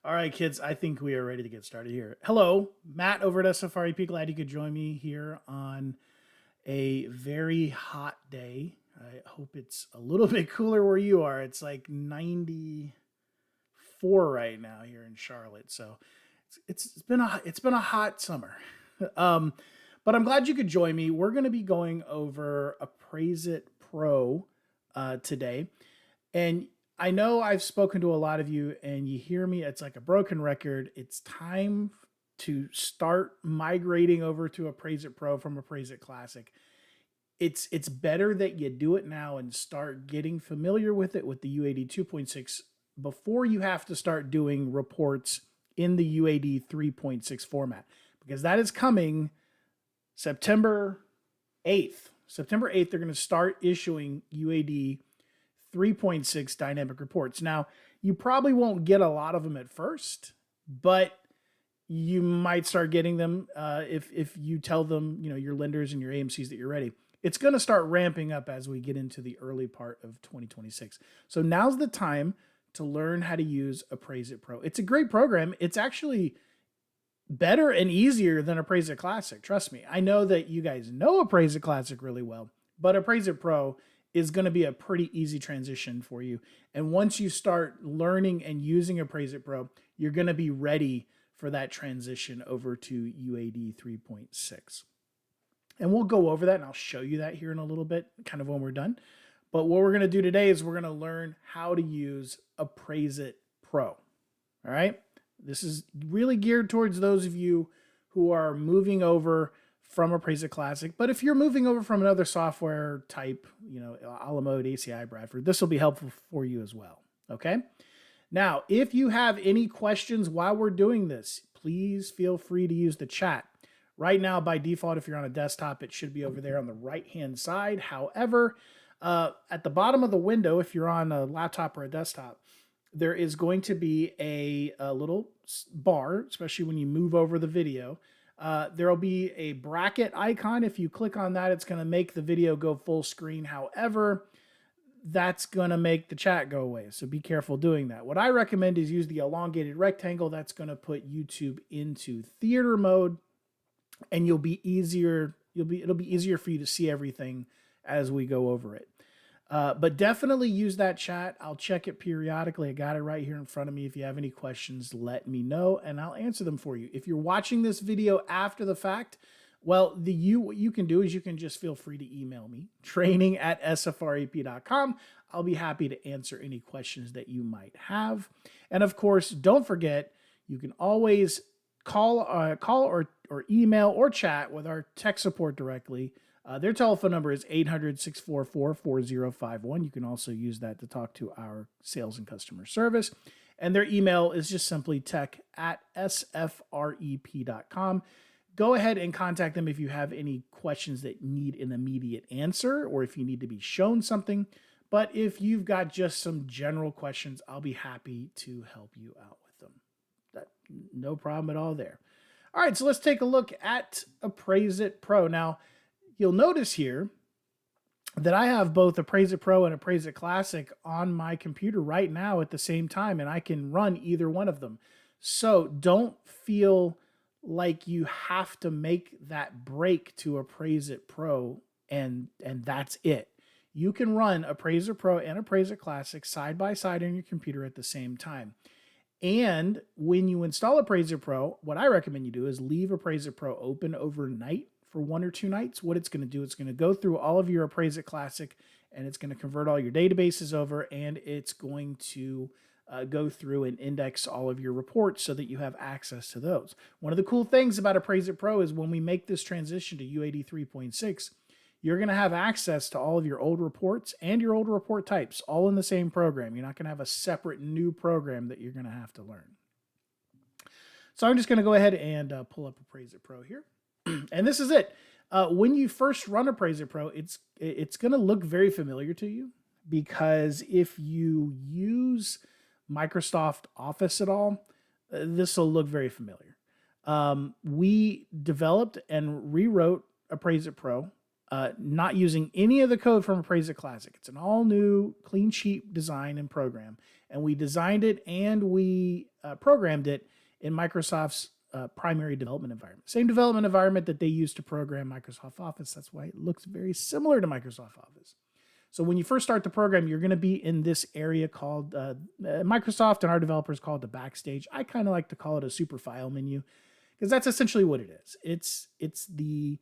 All right, kids, I think we are ready to get started here. Hello, Matt over at SFREP. Glad you could join me here on a very hot day. I hope it's a little bit cooler where you are. It's like 94 right now here in Charlotte. So it's been a hot summer. But I'm glad you could join me. We're going to be going over Appraise-It Pro today. And I know I've spoken to a lot of you and you hear me, it's like a broken record. It's time to start migrating over to Appraise-It Pro from Appraise-It Classic. It's better that you do it now and start getting familiar with it with the UAD 2.6 before you have to start doing reports in the UAD 3.6 format, because that is coming September 8th. September 8th, they're going to start issuing UAD 3.6 dynamic reports. Now, you probably won't get a lot of them at first, but you might start getting them if you tell them, your lenders and your AMCs that you're ready. It's going to start ramping up as we get into the early part of 2026. So now's the time to learn how to use Appraise-It Pro. It's a great program. It's actually better and easier than Appraise-It Classic. Trust me. I know that you guys know Appraise-It Classic really well, but Appraise-It Pro is going to be a pretty easy transition for you. And once you start learning and using Appraise-It Pro, you're going to be ready for that transition over to UAD 3.6. And we'll go over that and I'll show you that here in a little bit, kind of when we're done. But what we're going to do today is we're going to learn how to use Appraise-It Pro. All right. This is really geared towards those of you who are moving over from Appraise-It Classic. But if you're moving over from another software type, Alamode, ACI, Bradford, this will be helpful for you as well. Okay. Now, if you have any questions while we're doing this, please feel free to use the chat. Right now, by default, if you're on a desktop, it should be over there on the right-hand side. However, at the bottom of the window, if you're on a laptop or a desktop, there is going to be a little bar, especially when you move over the video. There'll be a bracket icon. If you click on that, it's going to make the video go full screen. However, that's going to make the chat go away. So be careful doing that. What I recommend is use the elongated rectangle. That's going to put YouTube into theater mode. and it'll be easier for you to see everything as we go over it. But definitely use that chat. I'll check it periodically. I got it right here in front of me. If you have any questions, let me know and I'll answer them for you. If you're watching this video after the fact, well, what you can do is you can just feel free to email me, training@sfrep.com. I'll be happy to answer any questions that you might have. And of course, don't forget, you can always call or email or chat with our tech support directly. Their telephone number is 800-644-4051. You can also use that to talk to our sales and customer service. And their email is just simply tech@sfrep.com. Go ahead and contact them if you have any questions that need an immediate answer or if you need to be shown something. But if you've got just some general questions, I'll be happy to help you out with them. No problem at all there. All right, so let's take a look at Appraise-It Pro. Now, you'll notice here that I have both Appraise-It Pro and Appraise-It Classic on my computer right now at the same time, and I can run either one of them. So don't feel like you have to make that break to Appraise-It Pro and that's it. You can run Appraise-It Pro and Appraise-It Classic side by side on your computer at the same time. And when you install Appraise-It Pro, what I recommend you do is leave Appraise-It Pro open overnight for 1 or 2 nights. What it's going to do, it's going to go through all of your Appraise-It Classic and it's going to convert all your databases over, and it's going to go through and index all of your reports so that you have access to those. One of the cool things about Appraise-It Pro is when we make this transition to U83.6, you're going to have access to all of your old reports and your old report types all in the same program. You're not going to have a separate new program that you're going to have to learn. So I'm just going to go ahead and pull up Appraise-It Pro here. And this is it. When you first run Appraise-It Pro, it's going to look very familiar to you because if you use Microsoft Office at all, this will look very familiar. We developed and rewrote Appraise-It Pro, not using any of the code from Appraise-It Classic. It's an all new clean sheet design and program. And we designed it and we programmed it in Microsoft's primary development environment. Same development environment that they use to program Microsoft Office. That's why it looks very similar to Microsoft Office. So when you first start the program, you're going to be in this area called Microsoft and our developers call it the backstage. I kind of like to call it a super file menu because that's essentially what it is. It's the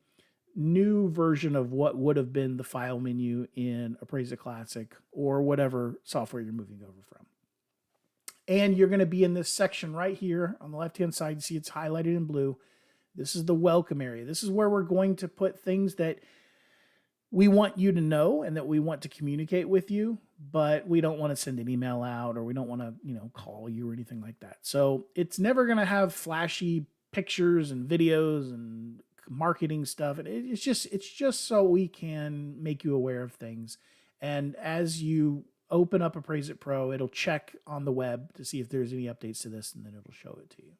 new version of what would have been the file menu in Appraise-It Classic or whatever software you're moving over from. And you're going to be in this section right here on the left-hand side. You see it's highlighted in blue. This is the welcome area. This is where we're going to put things that we want you to know and that we want to communicate with you, but we don't want to send an email out or we don't want to, call you or anything like that. So it's never going to have flashy pictures and videos and marketing stuff. And it's just so we can make you aware of things. And as you open up Appraise-It Pro, it'll check on the web to see if there's any updates to this, and then it'll show it to you.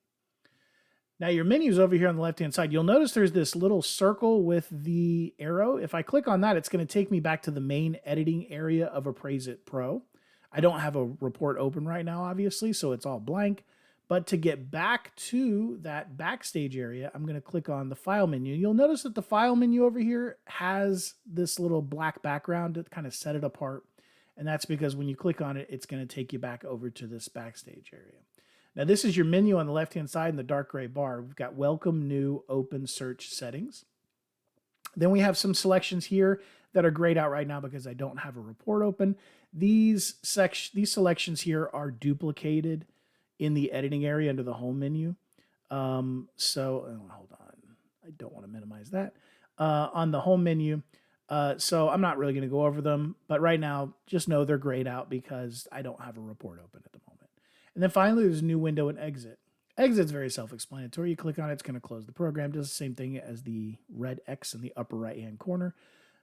Now your menu's over here on the left-hand side. You'll notice there's this little circle with the arrow. If I click on that, it's going to take me back to the main editing area of Appraise-It Pro. I don't have a report open right now, obviously, so it's all blank. But to get back to that backstage area, I'm going to click on the file menu. You'll notice that the file menu over here has this little black background to kind of set it apart. And that's because when you click on it, it's going to take you back over to this backstage area. Now, this is your menu on the left-hand side in the dark gray bar. We've got welcome, new, open, search settings. Then we have some selections here that are grayed out right now because I don't have a report open. These selections here are duplicated in the editing area under the home menu. Hold on. I don't want to minimize that. On the home menu, so I'm not really going to go over them, but right now, just know they're grayed out because I don't have a report open at the moment. And then finally, there's a new window and exit. Exit's very self-explanatory. You click on it, it's going to close the program. Does the same thing as the red X in the upper right-hand corner.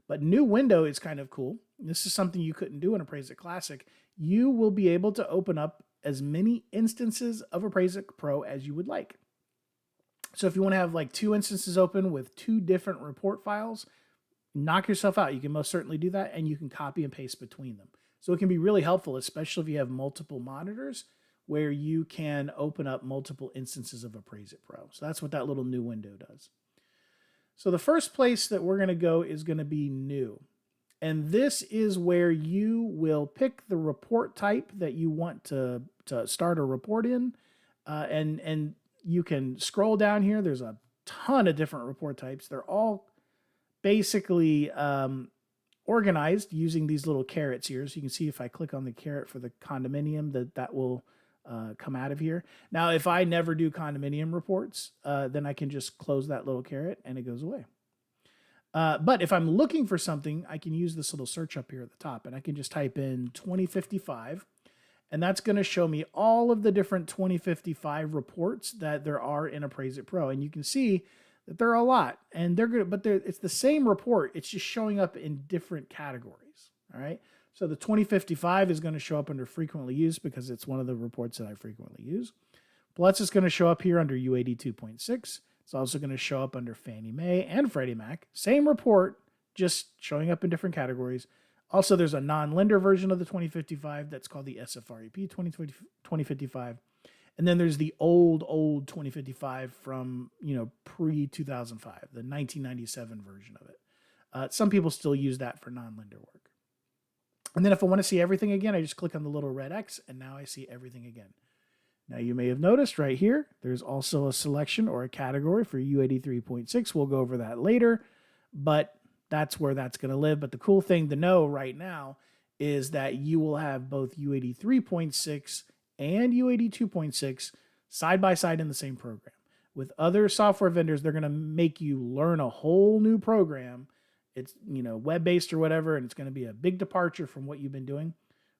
But new window is kind of cool. This is something you couldn't do in Appraise-It Classic. You will be able to open up as many instances of Appraise-It Pro as you would like. So if you want to have like 2 instances open with 2 different report files, knock yourself out. You can most certainly do that, and you can copy and paste between them. So it can be really helpful, especially if you have multiple monitors where you can open up multiple instances of Appraise-It Pro. So that's what that little new window does. So the first place that we're going to go is going to be new. And this is where you will pick the report type that you want to start a report in. And you can scroll down here. There's a ton of different report types. They're all basically organized using these little carrots here. So you can see if I click on the carrot for the condominium, that will come out of here. Now, if I never do condominium reports, then I can just close that little carrot and it goes away. But if I'm looking for something, I can use this little search up here at the top, and I can just type in 2055, and that's going to show me all of the different 2055 reports that there are in Appraise-It Pro. And you can see that there are a lot, and it's the same report. It's just showing up in different categories. All right. So the 2055 is going to show up under frequently used because it's one of the reports that I frequently use. Plus, it's going to show up here under UAD 2.6. It's also going to show up under Fannie Mae and Freddie Mac. Same report, just showing up in different categories. Also, there's a non-lender version of the 2055 that's called the SFREP 2055. And then there's the old 2055 from, pre-2005, the 1997 version of it. Some people still use that for non-lender work. And then if I want to see everything again, I just click on the little red X, and now I see everything again. Now, you may have noticed right here, there's also a selection or a category for UAD 3.6. We'll go over that later, but that's where that's going to live. But the cool thing to know right now is that you will have both UAD 3.6 and UAD 2.6 side by side in the same program. With other software vendors, they're going to make you learn a whole new program. It's, web-based or whatever, and it's going to be a big departure from what you've been doing.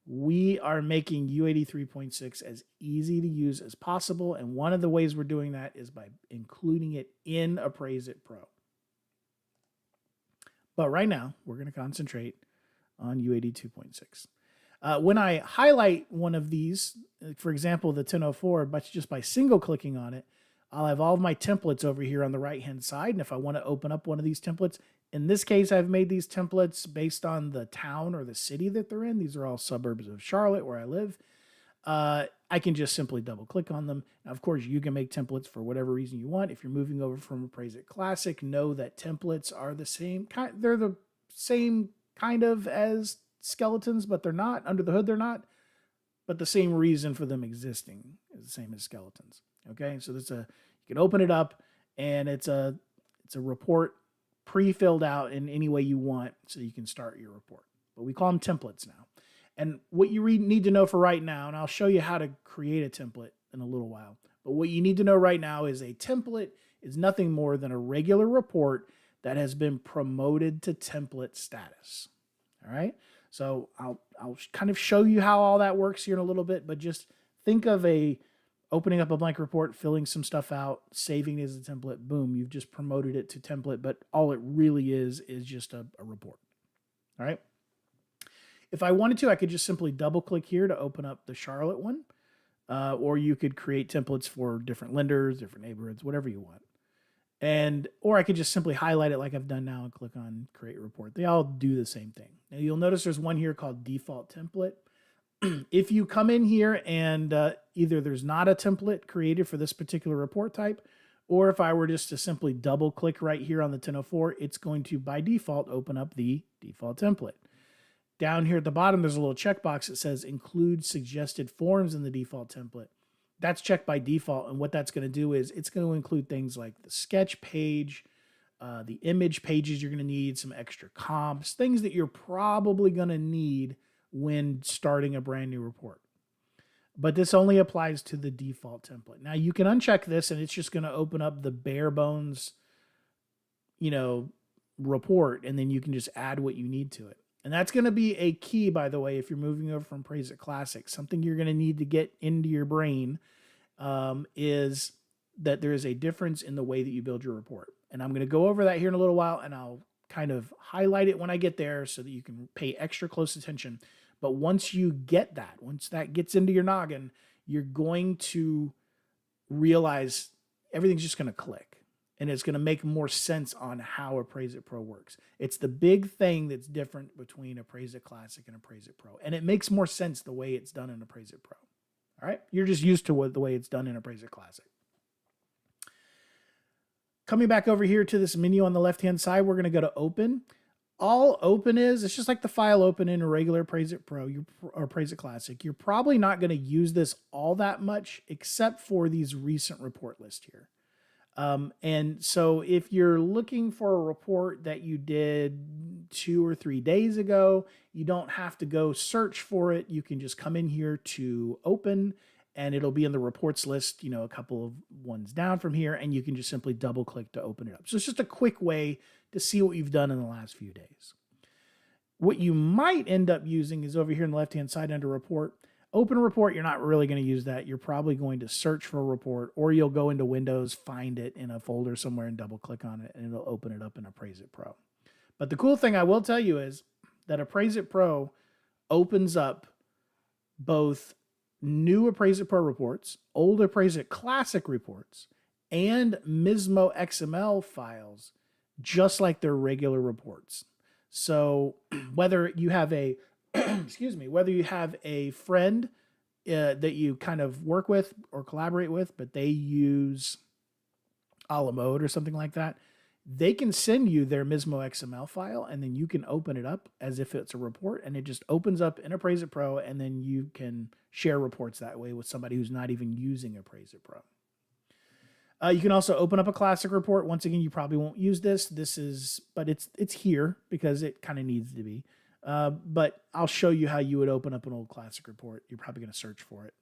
We are making UAD 3.6 as easy to use as possible, and one of the ways we're doing that is by including it in Appraise-It Pro. But right now, we're going to concentrate on UAD 2.6. When I highlight one of these, for example, the 1004, but just by single-clicking on it, I'll have all of my templates over here on the right-hand side, and if I want to open up one of these templates, in this case, I've made these templates based on the town or the city that they're in. These are all suburbs of Charlotte where I live. I can just simply double click on them. Now, of course, you can make templates for whatever reason you want. If you're moving over from Appraise-It Classic, know that templates are the same kind. They're the same kind of as skeletons, but they're not. Under the hood, they're not. But the same reason for them existing is the same as skeletons. Okay, so you can open it up, and it's a report pre-filled out in any way you want so you can start your report. But we call them templates now. And what you need to know for right now, and I'll show you how to create a template in a little while, but what you need to know right now is a template is nothing more than a regular report that has been promoted to template status. All right? So I'll kind of show you how all that works here in a little bit, but just think of opening up a blank report, filling some stuff out, saving it as a template, boom, you've just promoted it to template, but all it really is just a report. All right. If I wanted to, I could just simply double click here to open up the Charlotte one, or you could create templates for different lenders, different neighborhoods, whatever you want. Or I could just simply highlight it like I've done now and click on create report. They all do the same thing. Now you'll notice there's one here called default template. If you come in here and either there's not a template created for this particular report type, or if I were just to simply double click right here on the 1004, it's going to by default open up the default template. Down here at the bottom, there's a little checkbox that says include suggested forms in the default template. That's checked by default, and what that's going to do is it's going to include things like the sketch page, the image pages you're going to need, some extra comps, things that you're probably going to need when starting a brand new report. But this only applies to the default template. Now you can uncheck this and it's just going to open up the bare bones, report, and then you can just add what you need to it. And that's going to be a key, by the way, if you're moving over from Appraise-It Classic. Something you're going to need to get into your brain is that there is a difference in the way that you build your report. And I'm going to go over that here in a little while, and I'll kind of highlight it when I get there so that you can pay extra close attention. But once you get that, once that gets into your noggin, you're going to realize everything's just going to click. And it's going to make more sense on how Appraise-It Pro works. It's the big thing that's different between Appraise-It Classic and Appraise-It Pro. And it makes more sense the way it's done in Appraise-It Pro. All right? You're just used to the way it's done in Appraise-It Classic. Coming back over here to this menu on the left-hand side, we're going to go to Open. All Open is, it's just like the file open in a regular Appraise-It Pro or Appraise-It Classic. You're probably not going to use this all that much except for these recent report list here. And so if you're looking for a report that you did 2 or 3 days ago, you don't have to go search for it. You can just come in here to Open, and it'll be in the reports list, a couple of ones down from here, and you can just simply double click to open it up. So it's just a quick way to see what you've done in the last few days. What you might end up using is over here on the left-hand side under report. Open a report, you're not really going to use that. You're probably going to search for a report, or you'll go into Windows, find it in a folder somewhere and double click on it, and it'll open it up in Appraise-It Pro. But the cool thing I will tell you is that Appraise-It Pro opens up both new Appraise-It Pro reports, old Appraise-It Classic reports, and MISMO XML files, just like their regular reports. So whether you have a whether you have a friend that you kind of work with or collaborate with, but they use a la mode or something like that, they can send you their MISMO XML file, and then you can open it up as if it's a report, and it just opens up in Appraise-It Pro, and then you can share reports that way with somebody who's not even using Appraise-It Pro. You can also open up a classic report. Once again, you probably won't use this. But it's here because it kind of needs to be. But I'll show you how you would open up an old classic report. You're probably going to search for it.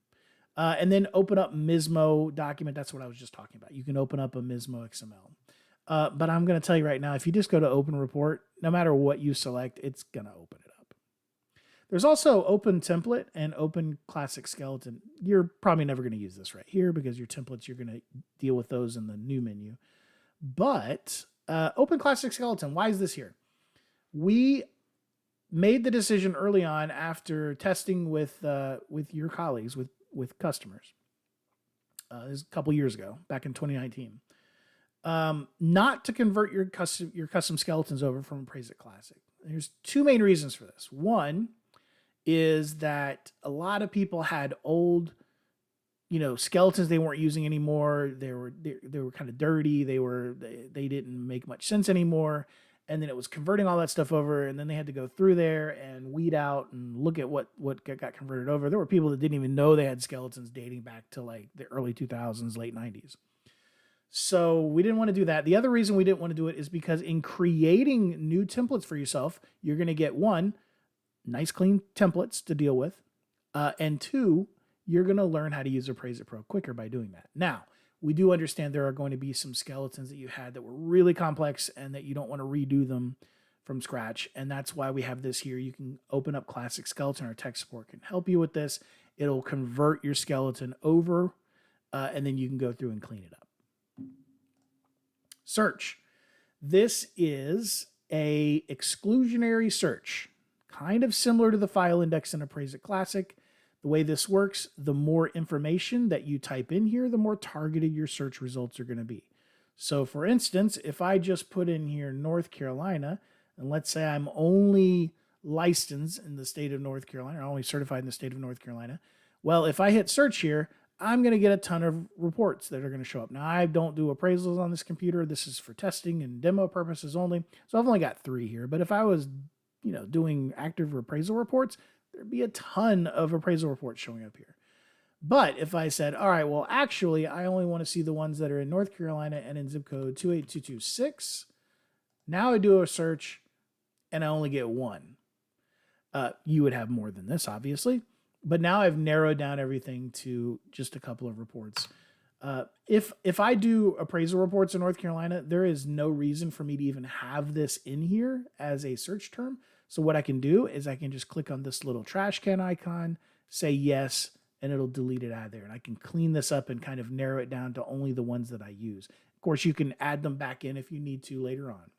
And then open up MISMO document. That's what I was just talking about. You can open up a MISMO XML. But I'm going to tell you right now, if you just go to open report, no matter what you select, it's going to open it up. There's also open template and open classic skeleton. You're probably never going to use this right here because your templates, you're going to deal with those in the new menu. But open classic skeleton, why is this here? We made the decision early on after testing with your colleagues, with customers. This is a couple years ago, back in 2019. Not to convert your custom skeletons over from Appraise-It Classic. There's two main reasons for this. One is that a lot of people had old, skeletons they weren't using anymore. They were kind of dirty. They didn't make much sense anymore. And then it was converting all that stuff over, and then they had to go through there and weed out and look at what got converted over. There were people that didn't even know they had skeletons dating back to like the early 2000s, late 90s. So we didn't want to do that. The other reason we didn't want to do it is because in creating new templates for yourself, you're going to get one, nice clean templates to deal with, and two, you're going to learn how to use Appraise-It Pro quicker by doing that. Now, we do understand there are going to be some skeletons that you had that were really complex and that you don't want to redo them from scratch, and that's why we have this here. You can open up Classic Skeleton, or tech support can help you with this. It'll convert your skeleton over, and then you can go through and clean it up. Search. This is a exclusionary search, kind of similar to the file index in Appraise-It Classic. The way this works, the more information that you type in here, the more targeted your search results are going to be. So for instance, if I just put in here North Carolina, and let's say I'm only licensed in the state of North Carolina, or only certified in the state of North Carolina, well, if I hit search here, I'm going to get a ton of reports that are going to show up. Now, I don't do appraisals on this computer. This is for testing and demo purposes only. So I've only got 3 here. But if I was, doing active appraisal reports, there'd be a ton of appraisal reports showing up here. But if I said, all right, well, actually, I only want to see the ones that are in North Carolina and in zip code 28226. Now I do a search and I only get 1. You would have more than this, obviously. But now I've narrowed down everything to just a couple of reports. If I do appraisal reports in North Carolina, there is no reason for me to even have this in here as a search term. So what I can do is I can just click on this little trash can icon, say yes, and it'll delete it out of there. And I can clean this up and kind of narrow it down to only the ones that I use. Of course, you can add them back in if you need to later on.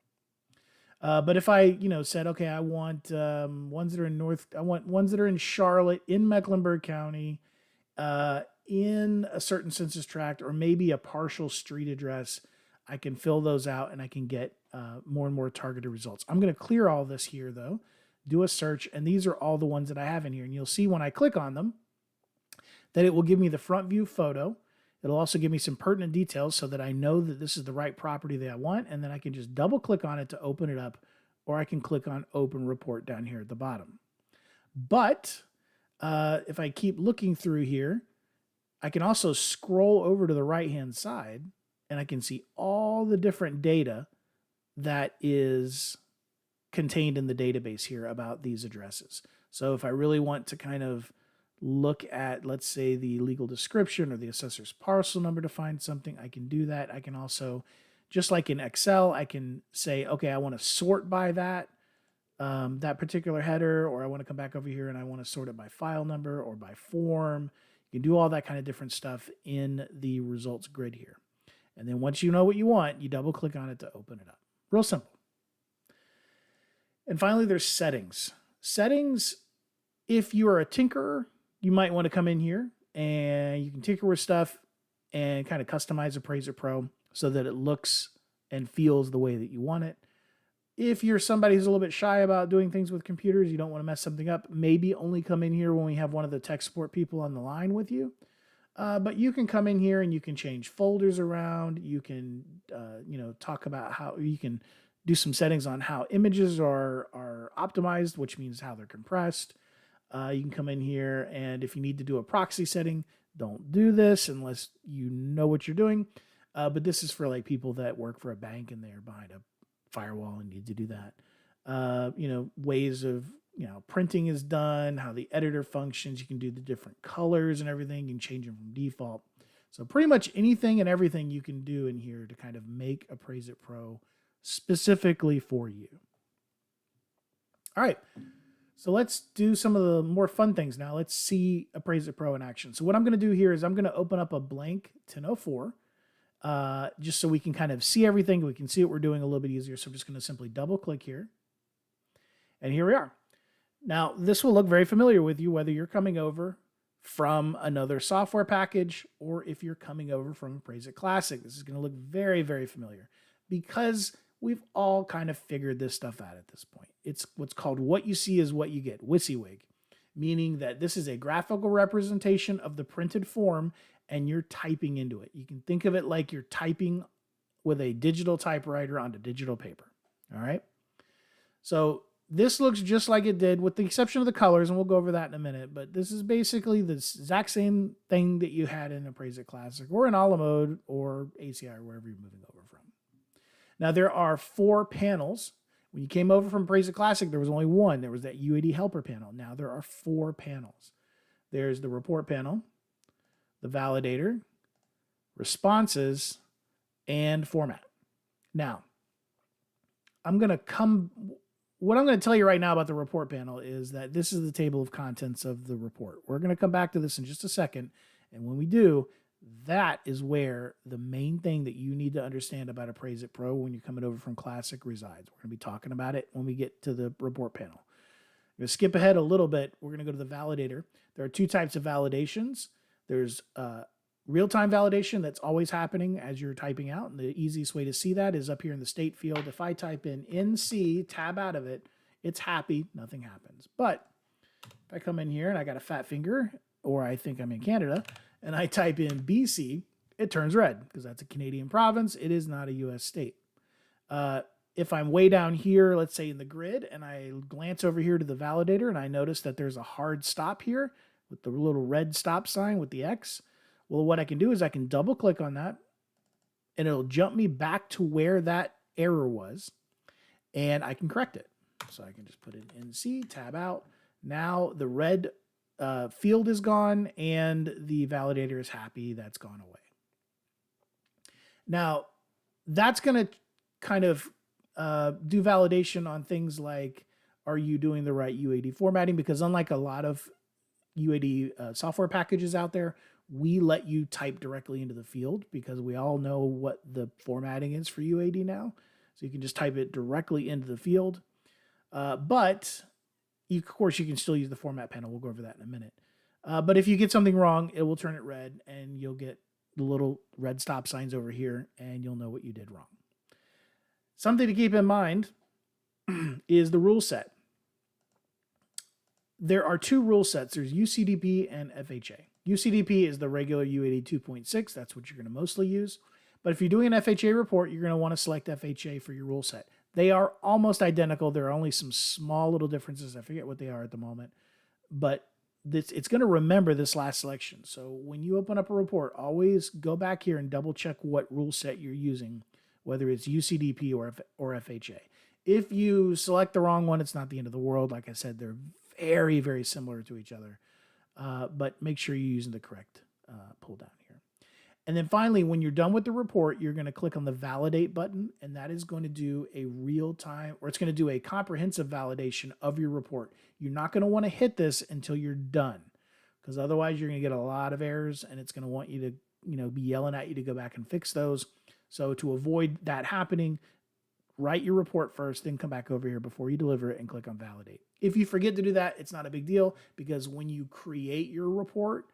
But if I, said, okay, I want ones that are I want ones that are in Charlotte, in Mecklenburg County, in a certain census tract, or maybe a partial street address, I can fill those out and I can get more and more targeted results. I'm going to clear all this here, though, do a search, and these are all the ones that I have in here. And you'll see when I click on them that it will give me the front view photo. It'll also give me some pertinent details so that I know that this is the right property that I want, and then I can just double click on it to open it up, or I can click on Open Report down here at the bottom. But if I keep looking through here, I can also scroll over to the right-hand side, and I can see all the different data that is contained in the database here about these addresses. So if I really want to kind of look at, let's say, the legal description or the assessor's parcel number to find something, I can do that. I can also, just like in Excel, I can say, okay, I want to sort by that particular header, or I want to come back over here and I want to sort it by file number or by form. You can do all that kind of different stuff in the results grid here. And then once you know what you want, you double click on it to open it up. Real simple. And finally, there's settings. Settings, if you are a tinkerer, you might want to come in here and you can tinker with stuff and kind of customize Appraise-It Pro so that it looks and feels the way that you want it. If you're somebody who's a little bit shy about doing things with computers, you don't want to mess something up, maybe only come in here when we have one of the tech support people on the line with you. But you can come in here and you can change folders around. You can, talk about how you can do some settings on how images are optimized, which means how they're compressed. You can come in here, and if you need to do a proxy setting, don't do this unless you know what you're doing. But this is for like people that work for a bank and they're behind a firewall and need to do that. Ways of, printing is done, how the editor functions. You can do the different colors and everything. You can change them from default. So pretty much anything and everything you can do in here to kind of make Appraise-It Pro specifically for you. All right. So let's do some of the more fun things now. Let's see Appraise-It Pro in action. So what I'm going to do here is I'm going to open up a blank 1004 just so we can kind of see everything. We can see what we're doing a little bit easier. So I'm just going to simply double click here. And here we are. Now, this will look very familiar with you, whether you're coming over from another software package or if you're coming over from Appraise-It Classic. This is going to look very, very familiar because we've all kind of figured this stuff out at this point. It's what's called what you see is what you get, WYSIWYG, meaning that this is a graphical representation of the printed form and you're typing into it. You can think of it like you're typing with a digital typewriter onto digital paper. All right. So this looks just like it did with the exception of the colors, and we'll go over that in a minute. But this is basically the exact same thing that you had in Appraise-It Classic or in a la mode or ACI or wherever you're moving over from. Now, there are 4 panels. When you came over from Appraise-It Classic, there was only one. There was that UAD helper panel. Now there are 4 panels. There's the report panel, the validator, responses, and format. Now, what I'm going to tell you right now about the report panel is that this is the table of contents of the report. We're going to come back to this in just a second. And when we do, that is where the main thing that you need to understand about Appraise-It Pro when you're coming over from Classic resides. We're going to be talking about it when we get to the report panel. I'm going to skip ahead a little bit. We're going to go to the validator. There are 2 types of validations. There's real-time validation that's always happening as you're typing out. And the easiest way to see that is up here in the state field. If I type in NC, tab out of it, it's happy, nothing happens. But if I come in here and I got a fat finger, or I think I'm in Canada, and I type in BC, it turns red because that's a Canadian province. It is not a U.S. state. If I'm way down here, let's say in the grid, and I glance over here to the validator and I notice that there's a hard stop here with the little red stop sign with the X, well, what I can do is I can double click on that and it'll jump me back to where that error was and I can correct it. So I can just put in NC, tab out. Now the red field is gone and the validator is happy. That's gone away. Now that's going to kind of do validation on things like, are you doing the right UAD formatting? Because unlike a lot of UAD software packages out there, we let you type directly into the field because we all know what the formatting is for UAD now. So you can just type it directly into the field. But of course, you can still use the format panel. We'll go over that in a minute. But if you get something wrong, it will turn it red and you'll get the little red stop signs over here and you'll know what you did wrong. Something to keep in mind is the rule set. there are two rule sets. There's UCDP and FHA. UCDP is the regular U82.6. That's what you're going to mostly use. But if you're doing an FHA report, you're going to want to select FHA for your rule set. They are almost identical. There are only some small little differences. I forget what they are at the moment. But it's going to remember this last selection. So when you open up a report, always go back here and double check what rule set you're using, whether it's UCDP or FHA. If you select the wrong one, it's not the end of the world. Like I said, they're very, very similar to each other. But make sure you're using the correct pull down here. And then finally, when you're done with the report, you're going to click on the validate button, and that is going to do a real-time, or it's going to do a comprehensive validation of your report. You're not going to want to hit this until you're done, because otherwise you're going to get a lot of errors, and it's going to want you to, be yelling at you to go back and fix those. So to avoid that happening, write your report first, then come back over here before you deliver it and click on validate. If you forget to do that, it's not a big deal, because when you create your report,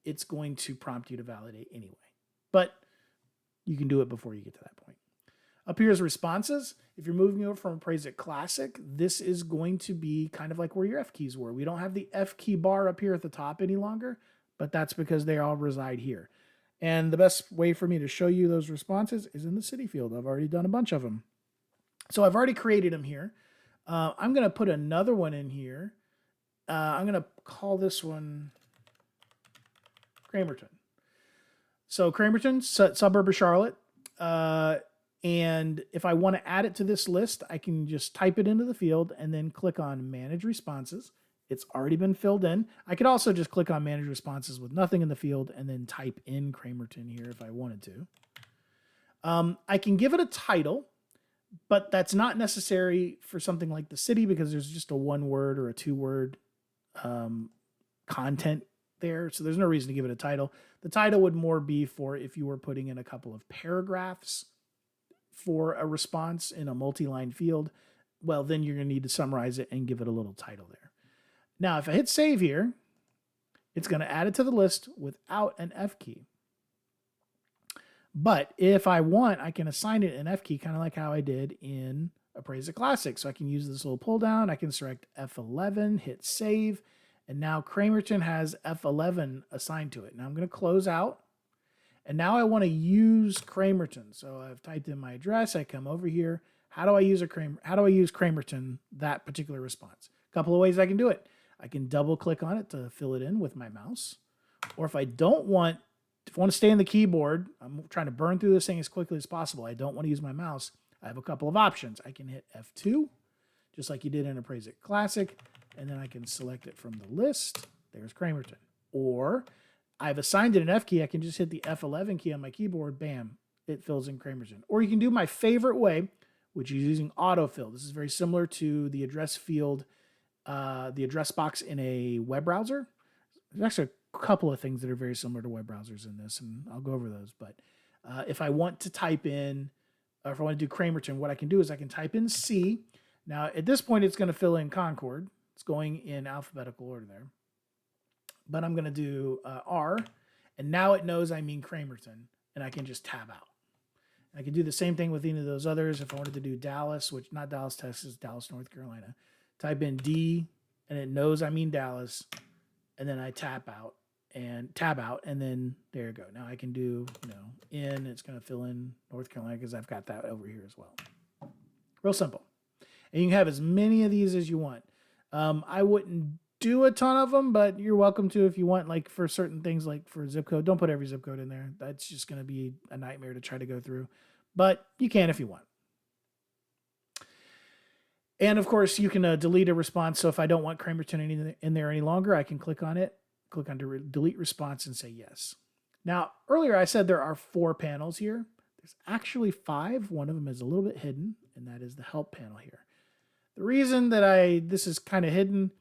it's going to prompt you to validate anyway. But you can do it before you get to that point. Up here is responses. If you're moving over from Appraise-It Classic, this is going to be kind of like where your F keys were. We don't have the F key bar up here at the top any longer, but that's because they all reside here. And the best way for me to show you those responses is in the city field. I've already done a bunch of them. So I've already created them here. I'm going to put another one in here. I'm going to call this one Cramerton. So Cramerton, suburb of Charlotte. And if I want to add it to this list, I can just type it into the field and then click on Manage Responses. It's already been filled in. I could also just click on Manage Responses with nothing in the field and then type in Cramerton here if I wanted to. I can give it a title, but that's not necessary for something like the city because there's just a 1-word or a 2-word content there. So there's no reason to give it a title. The title would more be for if you were putting in a couple of paragraphs for a response in a multi-line field. Well, then you're going to need to summarize it and give it a little title there. Now, if I hit save here, it's going to add it to the list without an F key. But if I want, I can assign it an F key, kind of like how I did in Appraise-It Classic. So I can use this little pull down. I can select F11, hit save. And now Cramerton has F11 assigned to it. Now I'm going to close out. And now I want to use Cramerton. So I've typed in my address. I come over here. How do I use Cramerton, that particular response? A couple of ways I can do it. I can double click on it to fill it in with my mouse. Or if I want to stay on the keyboard, I'm trying to burn through this thing as quickly as possible. I don't want to use my mouse. I have a couple of options. I can hit F2, just like you did in Appraise-It Classic. And then I can select it from the list. There's Cramerton. Or I've assigned it an F key. I can just hit the F11 key on my keyboard. Bam, it fills in Cramerton. Or you can do my favorite way, which is using autofill. This is very similar to the address field, the address box in a web browser. There's actually a couple of things that are very similar to web browsers in this, and I'll go over those. But if I want to type in, or if I want to do Cramerton, what I can do is I can type in C. Now, at this point, it's going to fill in Concord. It's going in alphabetical order there. But I'm going to do R, and now it knows I mean Cramerton, and I can just tab out. I can do the same thing with any of those others. If I wanted to do Dallas, which not Dallas, Texas, Dallas, North Carolina, type in D, and it knows I mean Dallas, and then I tab out, and then there you go. Now I can do, in, it's going to fill in North Carolina because I've got that over here as well. Real simple. And you can have as many of these as you want. I wouldn't do a ton of them, but you're welcome to if you want, like for certain things, like for zip code. Don't put every zip code in there. That's just going to be a nightmare to try to go through, but you can if you want. And of course, you can delete a response. So if I don't want Cramerton in there any longer, I can click on it, click on delete response and say yes. Now, earlier I said there are 4 panels here. There's actually 5. One of them is a little bit hidden, and that is the help panel here. The reason that this is kind of hidden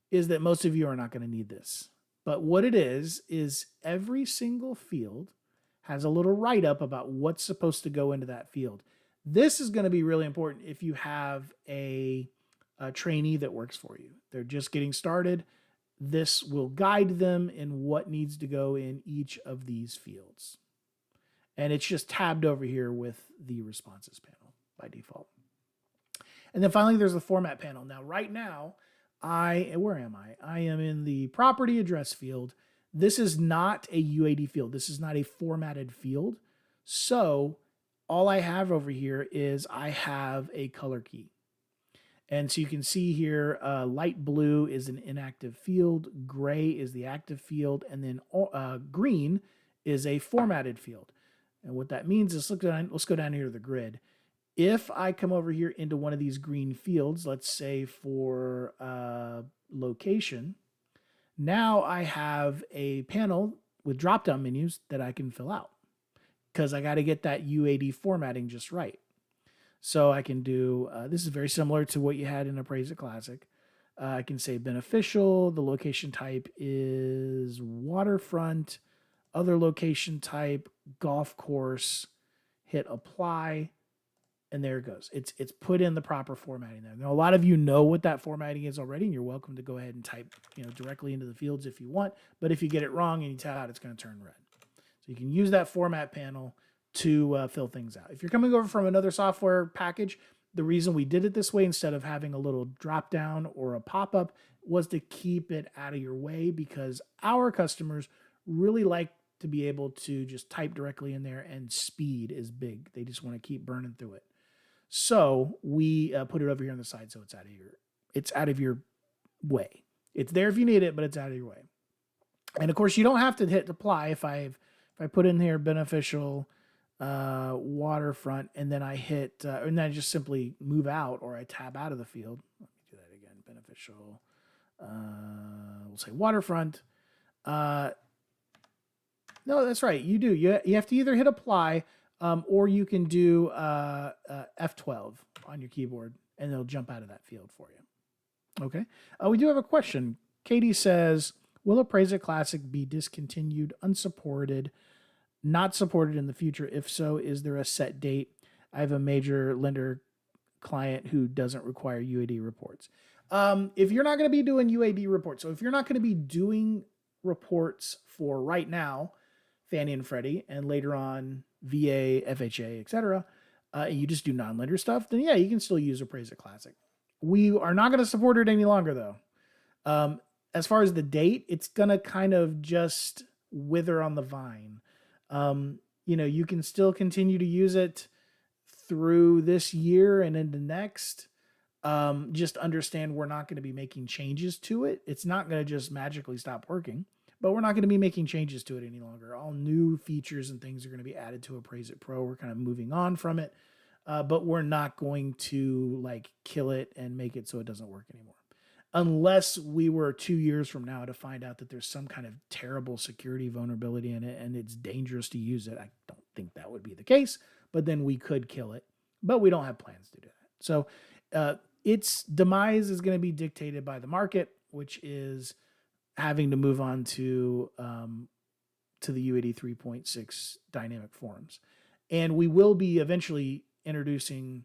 is that most of you are not going to need this. But what it is every single field has a little write-up about what's supposed to go into that field. This is going to be really important if you have a trainee that works for you. They're just getting started. This will guide them in what needs to go in each of these fields. And it's just tabbed over here with the responses panel by default. And then finally, there's the format panel. Now, right now, where am I? I am in the property address field. This is not a UAD field. This is not a formatted field. So all I have over here is I have a color key. And so you can see here, light blue is an inactive field, gray is the active field, and then green is a formatted field. And what that means is, let's go down here to the grid. If I come over here into one of these green fields, let's say for location, now I have a panel with drop-down menus that I can fill out because I got to get that UAD formatting just right. So I can do, this is very similar to what you had in Appraise-It Classic. I can say beneficial, the location type is waterfront, other location type, golf course, hit apply, and there it goes. It's put in the proper formatting there. Now, a lot of you know what that formatting is already, and you're welcome to go ahead and type directly into the fields if you want, but if you get it wrong and you tell out, it's going to turn red. So you can use that format panel to fill things out. If you're coming over from another software package, the reason we did it this way instead of having a little drop down or a pop-up was to keep it out of your way, because our customers really like to be able to just type directly in there, and speed is big. They just want to keep burning through it. So we put it over here on the side so it's out of your way. It's there if you need it, but it's out of your way. And of course, you don't have to hit apply. If I put in here beneficial waterfront, and then I hit, and then I just simply move out, or I tab out of the field. Let me do that again. Beneficial, we'll say waterfront. No, that's right. You do. You have to either hit apply, or you can do F12 on your keyboard, and it'll jump out of that field for you. Okay. We do have a question. Katie says, will Appraise-It Classic be discontinued, unsupported, not supported in the future? If so, is there a set date? I have a major lender client who doesn't require UAD reports. If you're not going to be doing UAD reports, so if you're not going to be doing reports for right now, Fannie and Freddie, and later on VA, FHA, etc., you just do non-lender stuff, then yeah, you can still use Appraise-It Classic. We are not going to support it any longer, though. As far as the date, it's going to kind of just wither on the vine. You can still continue to use it through this year and into next. Just understand we're not going to be making changes to it. It's not going to just magically stop working, but we're not going to be making changes to it any longer. All new features and things are going to be added to Appraise-It Pro. We're kind of moving on from it, but we're not going to kill it and make it so it doesn't work anymore. Unless we were 2 years from now to find out that there's some kind of terrible security vulnerability in it and it's dangerous to use it. I don't think that would be the case, but then we could kill it. But we don't have plans to do that. So its demise is going to be dictated by the market, which is having to move on to the UAD 3.6 dynamic forms. And we will be eventually introducing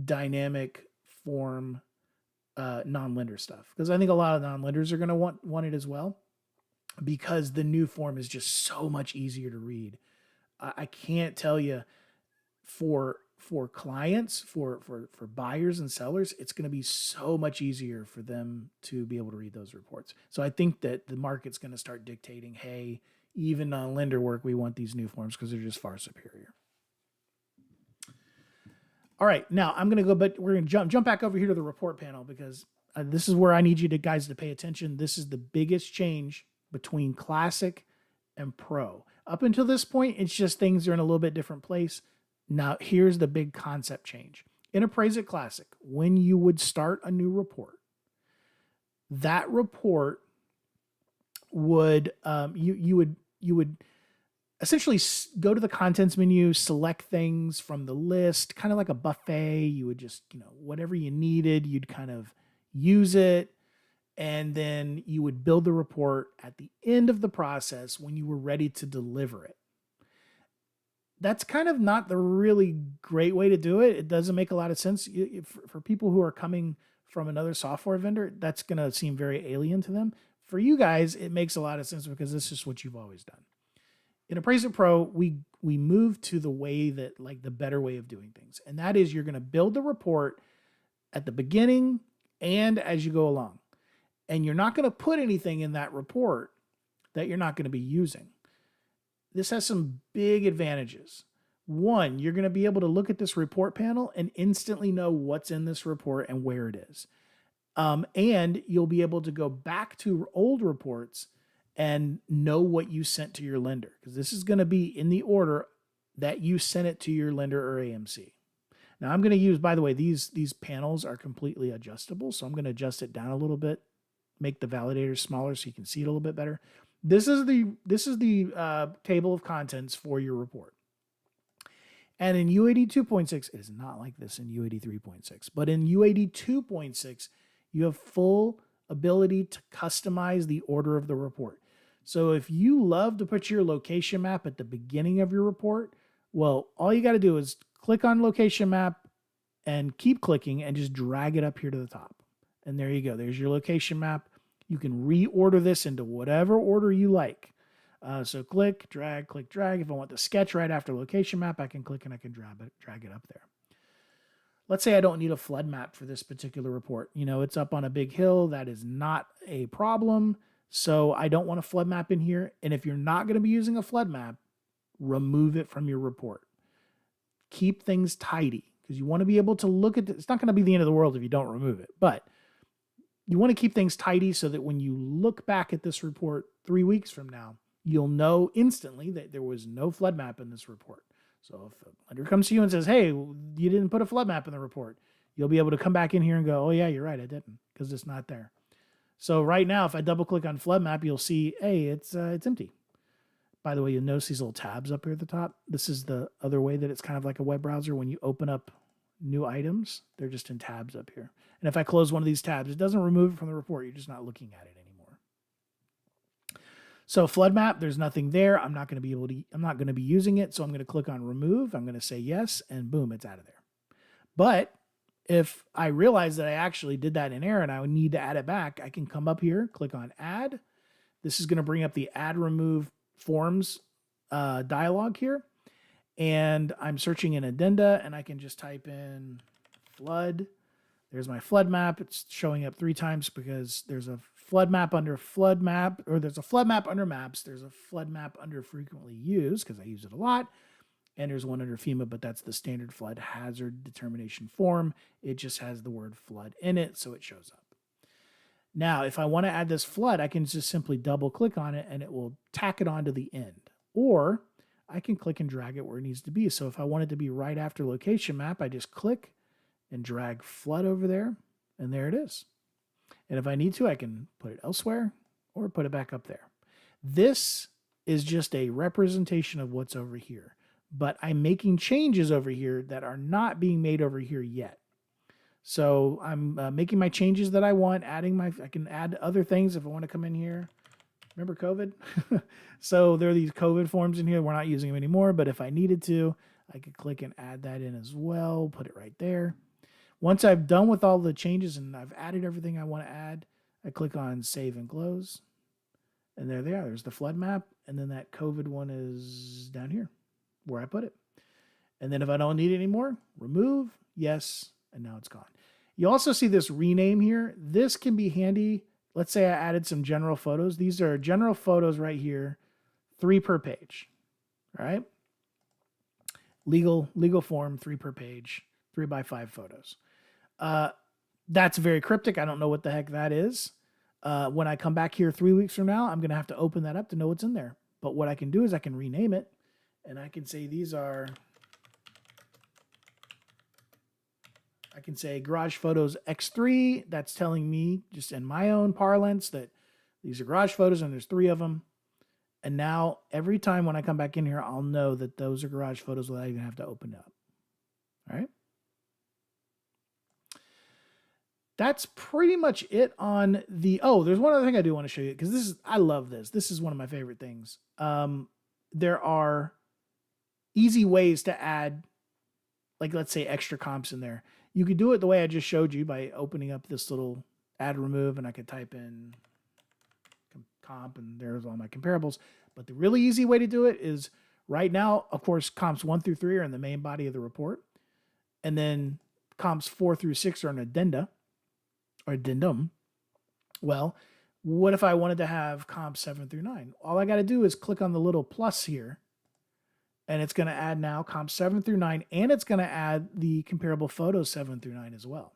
dynamic form non-lender stuff, because I think a lot of non-lenders are going to want it as well, because the new form is just so much easier to read. I can't tell you, for clients, for buyers and sellers, it's going to be so much easier for them to be able to read those reports. So I think that the market's going to start dictating, hey, even non-lender work, we want these new forms because they're just far superior. All right, now I'm going to go, but we're going to jump back over here to the report panel, because this is where I need you guys to pay attention. This is the biggest change between Classic and Pro. Up until this point, it's just things are in a little bit different place. Now, here's the big concept change. In Appraise-It Classic, when you would start a new report, that report would, you would essentially go to the contents menu, select things from the list, kind of like a buffet. You would just, whatever you needed, you'd kind of use it. And then you would build the report at the end of the process when you were ready to deliver it. That's kind of not the really great way to do it. It doesn't make a lot of sense. For people who are coming from another software vendor, that's going to seem very alien to them. For you guys, it makes a lot of sense because this is what you've always done. In Appraise-It Pro, we move to the way that, the better way of doing things. And that is, you're going to build the report at the beginning and as you go along. And you're not going to put anything in that report that you're not going to be using. This has some big advantages. One, you're going to be able to look at this report panel and instantly know what's in this report and where it is. And you'll be able to go back to old reports and know what you sent to your lender, because this is going to be in the order that you sent it to your lender or AMC. Now I'm going to use, by the way, these panels are completely adjustable. So I'm going to adjust it down a little bit, make the validator smaller so you can see it a little bit better. This is the table of contents for your report. And in UAD 2.6, it is not like this in UAD 3.6, but in UAD 2.6, you have full ability to customize the order of the report. So if you love to put your location map at the beginning of your report, well, all you got to do is click on location map and keep clicking and just drag it up here to the top. And there you go. There's your location map. You can reorder this into whatever order you like. So click, drag. If I want the sketch right after location map, I can click and I can drag it up there. Let's say I don't need a flood map for this particular report. You know, it's up on a big hill. That is not a problem. So I don't want a flood map in here. And if you're not going to be using a flood map, remove it from your report. Keep things tidy, because you want to be able to look at it. It's not going to be the end of the world if you don't remove it, but you want to keep things tidy so that when you look back at this report 3 weeks from now, you'll know instantly that there was no flood map in this report. So if a lender comes to you and says, hey, you didn't put a flood map in the report, you'll be able to come back in here and go, oh yeah, you're right, I didn't, because it's not there. So right now, if I double click on flood map, you'll see, hey, it's empty. By the way, you'll notice these little tabs up here at the top. This is the other way that it's kind of like a web browser. When you open up new items, they're just in tabs up here. And if I close one of these tabs, it doesn't remove it from the report. You're just not looking at it anymore. So flood map, there's nothing there. I'm not going to be using it. So I'm going to click on remove. I'm going to say yes, and boom, it's out of there. But if I realize that I actually did that in error and I would need to add it back, I can come up here, click on add. This is going to bring up the add remove forms dialog here. And I'm searching in addenda, and I can just type in flood. There's my flood map. It's showing up 3 times because there's a flood map under flood map, or there's a flood map under maps. There's a flood map under frequently used because I use it a lot. And there's one under FEMA, but that's the standard flood hazard determination form. It just has the word flood in it, so it shows up. Now, if I want to add this flood, I can just simply double click on it and it will tack it onto the end. Or I can click and drag it where it needs to be. So if I want it to be right after location map, I just click and drag flood over there, and there it is. And if I need to, I can put it elsewhere or put it back up there. This is just a representation of what's over here, but I'm making changes over here that are not being made over here yet. So I'm making my changes that I want, I can add other things if I want to come in here. Remember COVID? So there are these COVID forms in here. We're not using them anymore, but if I needed to, I could click and add that in as well, put it right there. Once I've done with all the changes and I've added everything I want to add, I click on save and close. And there they are. There's the flood map. And then that COVID one is down here where I put it. And then if I don't need it anymore, remove, yes, and now it's gone. You also see this rename here. This can be handy. Let's say I added some general photos. These are general photos right here, 3 per page. All right. Legal form, 3 per page, 3x5 photos. That's very cryptic. I don't know what the heck that is. When I come back here 3 weeks from now, I'm going to have to open that up to know what's in there. But what I can do is I can rename it, and I can say I can say garage photos X3. That's telling me just in my own parlance that these are garage photos and there's 3 of them. And now every time when I come back in here, I'll know that those are garage photos without even have to open it up. All right. That's pretty much it on the, there's one other thing I do want to show you, because I love this. This is one of my favorite things. There are easy ways to add, like, let's say extra comps in there. You could do it the way I just showed you by opening up this little add remove, and I could type in comp, and there's all my comparables. But the really easy way to do it is right now, of course, comps 1 through 3 are in the main body of the report. And then comps 4 through 6 are an addenda or addendum. Well, what if I wanted to have comp 7 through 9? All I got to do is click on the little plus here, and it's going to add now comp 7 through 9, and it's going to add the comparable photos 7 through 9 as well.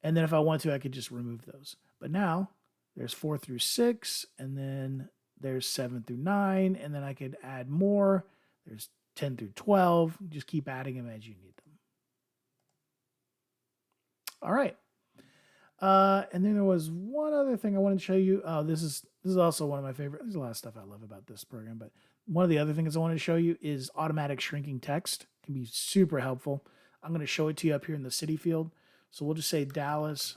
And then if I want to, I could just remove those. But now there's 4 through 6, and then there's 7 through 9, and then I could add more. There's 10 through 12. Just keep adding them as you need them. All right. And then there was one other thing I wanted to show you. Oh, this is also one of my favorite. There's a lot of stuff I love about this program, but one of the other things I wanted to show you is automatic shrinking text. It can be super helpful. I'm going to show it to you up here in the city field. So we'll just say Dallas.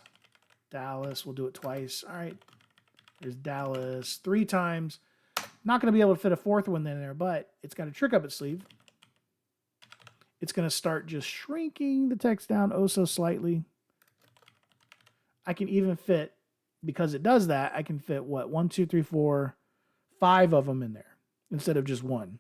We'll do it twice. All right. There's Dallas 3 times. Not going to be able to fit a 4th one in there, but it's got a trick up its sleeve. It's going to start just shrinking the text down oh so slightly. I can even fit, because it does that, I can fit what? 1, 2, 3, 4, 5 of them in there instead of just 1.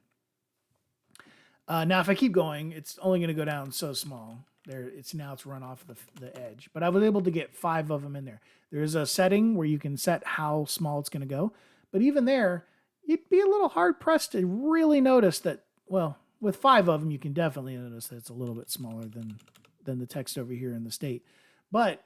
Now, if I keep going, it's only going to go down so small. It's run off the edge. But I was able to get 5 of them in there. There's a setting where you can set how small it's going to go. But even there, you'd be a little hard-pressed to really notice that, well, with 5 of them, you can definitely notice that it's a little bit smaller than the text over here in the state. But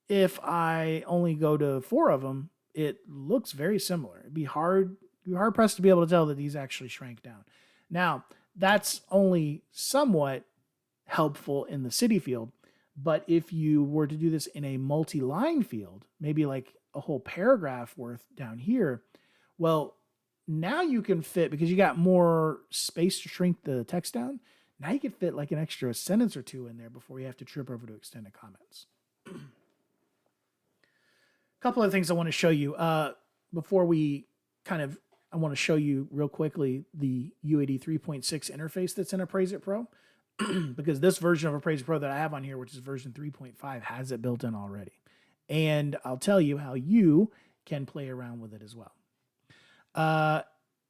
if I only go to 4 of them, it looks very similar. It'd be hard-pressed to be able to tell that these actually shrank down. Now, that's only somewhat helpful in the city field, but if you were to do this in a multi-line field, maybe like a whole paragraph worth down here, well, now you can fit, because you got more space to shrink the text down, now you can fit like an extra sentence or 2 in there before you have to trip over to extended comments. Couple of things I want to show you before we I want to show you real quickly the UAD 3.6 interface that's in Appraise-It Pro, because this version of Appraise-It Pro that I have on here, which is version 3.5, has it built in already. And I'll tell you how you can play around with it as well.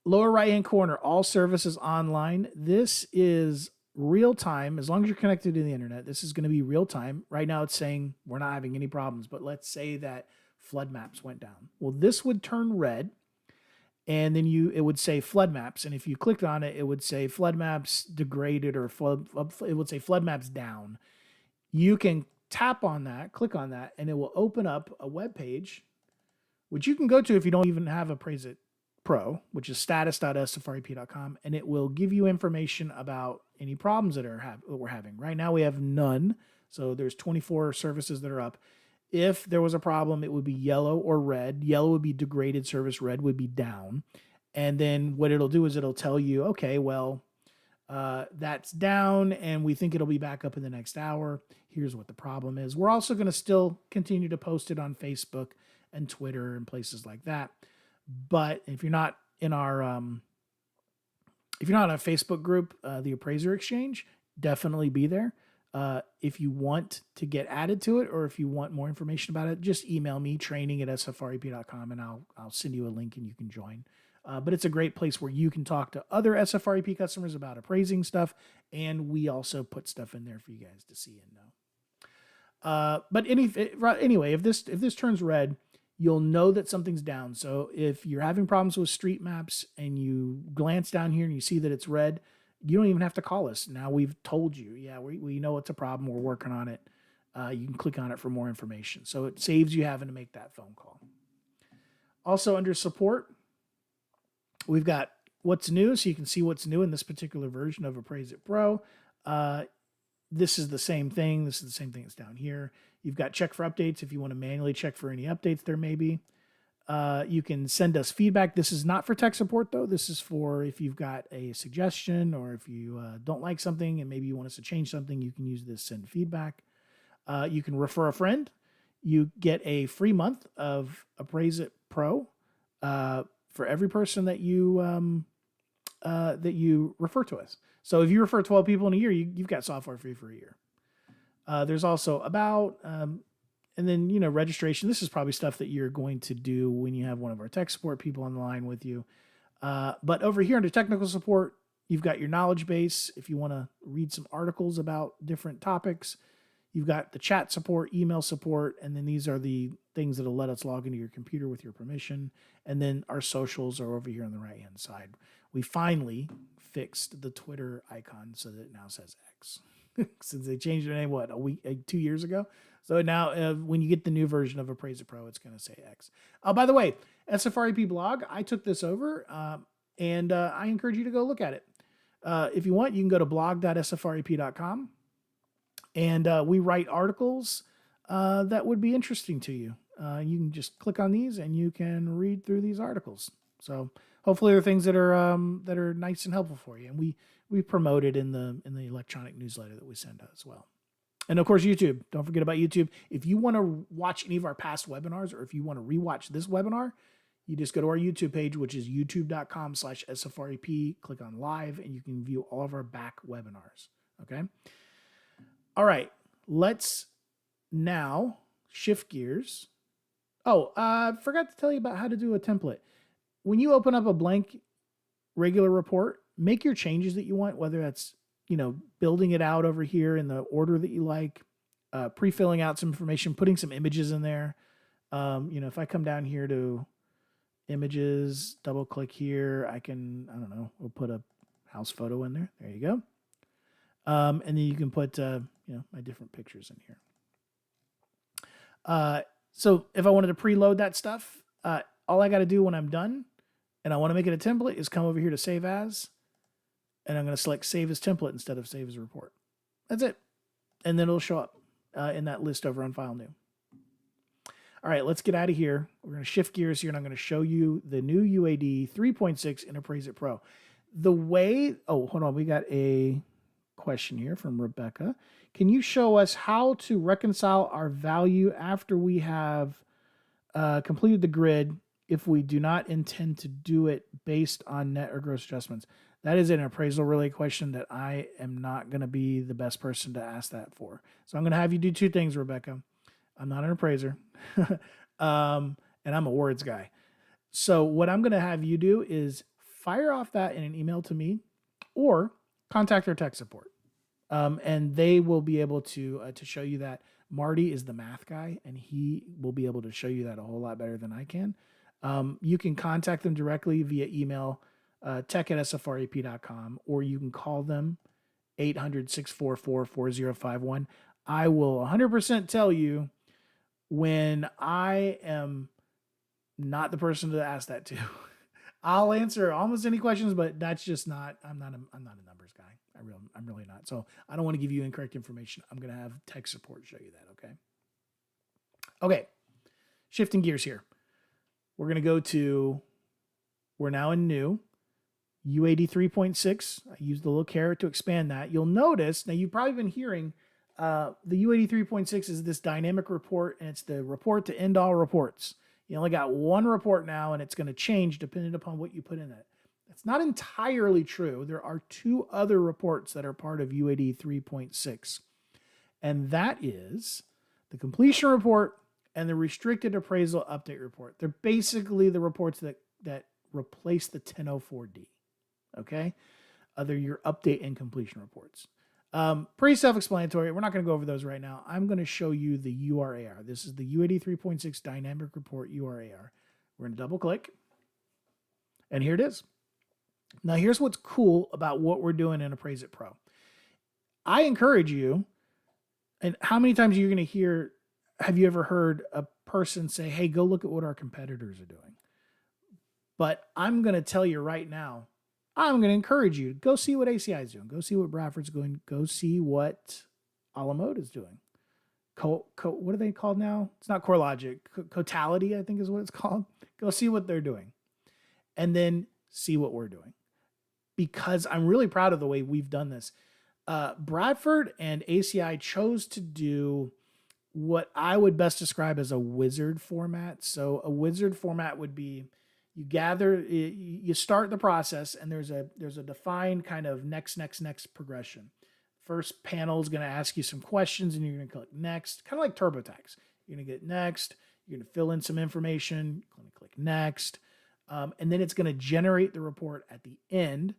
Lower right-hand corner, all services online. This is real time. As long as you're connected to the internet, this is going to be real time. Right now it's saying we're not having any problems, but let's say that flood maps went down. Well, this would turn red, and then it would say flood maps. And if you clicked on it, it would say flood maps degraded, or it would say flood maps down. You can tap on that, click on that, and it will open up a web page, which you can go to if you don't even have Appraise-It Pro, which is status.sfrep.com, and it will give you information about any problems that we're having. Right now we have none, so there's 24 services that are up. If there was a problem, it would be yellow or red. Yellow would be degraded service, red would be down. And then what it'll do is it'll tell you, okay, well, that's down, and we think it'll be back up in the next hour. Here's what the problem is. We're also going to still continue to post it on Facebook and Twitter and places like that. But if you're not in our Facebook group, the Appraiser Exchange, definitely be there. If you want to get added to it, or if you want more information about it, just email me, training@sfrep.com, and I'll send you a link and you can join. But it's a great place where you can talk to other SFREP customers about appraising stuff, and we also put stuff in there for you guys to see and know. But anyway, if this turns red, you'll know that something's down. So if you're having problems with street maps and you glance down here and you see that it's red, you don't even have to call us. Now we've told you, yeah, we know it's a problem. We're working on it. You can click on it for more information. So it saves you having to make that phone call. Also under support, we've got what's new. So you can see what's new in this particular version of Appraise-It Pro. This is the same thing. This is the same thing that's down here. You've got check for updates if you want to manually check for any updates there may be. You can send us feedback. This is not for tech support, though. This is for if you've got a suggestion, or if you don't like something and maybe you want us to change something, you can use this send feedback. You can refer a friend. You get a free month of Appraise-It Pro for every person that you refer to us. So if you refer 12 people in a year, you've got software free for a year. There's also about, and then, registration. This is probably stuff that you're going to do when you have one of our tech support people on the line with you. But over here under technical support, you've got your knowledge base. If you want to read some articles about different topics, you've got the chat support, email support, and then these are the things that'll let us log into your computer with your permission. And then our socials are over here on the right-hand side. We finally fixed the Twitter icon so that it now says X. Since they changed their name, what, 2 years ago? So now when you get the new version of Appraise-It Pro, it's going to say X. By the way, SFREP blog, I took this over, and I encourage you to go look at it. If you want, you can go to blog.sfrep.com, and we write articles that would be interesting to you. You can just click on these, and you can read through these articles. So hopefully they're things that are nice and helpful for you. And we promote it in the electronic newsletter that we send out as well. And of course, YouTube. Don't forget about YouTube. If you want to watch any of our past webinars, or if you want to rewatch this webinar, you just go to our YouTube page, which is youtube.com/SFREP, click on live, and you can view all of our back webinars. Okay. All right. Let's now shift gears. Oh, I forgot to tell you about how to do a template. When you open up a blank regular report, make your changes that you want, whether that's, building it out over here in the order that you like, pre-filling out some information, putting some images in there. If I come down here to images, double click here, we'll put a house photo in there. There you go. And then you can put, my different pictures in here. So if I wanted to preload that stuff, all I got to do when I'm done and I want to make it a template is come over here to Save As, and I'm going to select Save as Template instead of Save as Report. That's it. And then it'll show up in that list over on File New. All right, let's get out of here. We're going to shift gears here, and I'm going to show you the new UAD 3.6 in Appraise-It Pro. Hold on, we got a question here from Rebecca. Can you show us how to reconcile our value after we have completed the grid if we do not intend to do it based on net or gross adjustments? That is an appraisal related question that I am not going to be the best person to ask that for. So I'm going to have you do two things, Rebecca. I'm not an appraiser, and I'm a words guy. So what I'm going to have you do is fire off that in an email to me, or contact our tech support. And they will be able to show you that. Marty is the math guy, and he will be able to show you that a whole lot better than I can. You can contact them directly via email, tech@sfrep.com, or you can call them 800-644-4051. I will 100% tell you when I am not the person to ask that to. I'll answer almost any questions, but that's just not, I'm not a numbers guy. I'm really not. So I don't want to give you incorrect information. I'm going to have tech support show you that. Okay. Shifting gears here. We're going to go to, we're now in new UAD 3.6. I used the little caret to expand that. You'll notice, now you've probably been hearing the UAD 3.6 is this dynamic report, and it's the report to end all reports. You only got one report now, and it's going to change depending upon what you put in it. That's not entirely true. There are two other reports that are part of UAD 3.6, and that is the completion report and the restricted appraisal update report. They're basically the reports that replace the 1004D. Okay, they're your update and completion reports. Pretty self-explanatory. We're not going to go over those right now. I'm going to show you the URAR. This is the UAD 3.6 dynamic report URAR. We're going to double click, and here it is. Now, here's what's cool about what we're doing in Appraise-It Pro. I encourage you, and how many times are you going to hear, have you ever heard a person say, hey, go look at what our competitors are doing? But I'm going to tell you right now, I'm going to encourage you to go see what ACI is doing. Go see what Bradford's doing. Go see what Alamode is doing. What are they called now? It's not CoreLogic. Cotality, I think is what it's called. Go see what they're doing. And then see what we're doing. Because I'm really proud of the way we've done this. Bradford and ACI chose to do what I would best describe as a wizard format. So a wizard format would be, you start the process, and there's a defined kind of next progression. First panel is going to ask you some questions, and you're going to click next, kind of like TurboTax. You're going to get next. You're going to fill in some information. You're going to click next. And then it's going to generate the report at the end.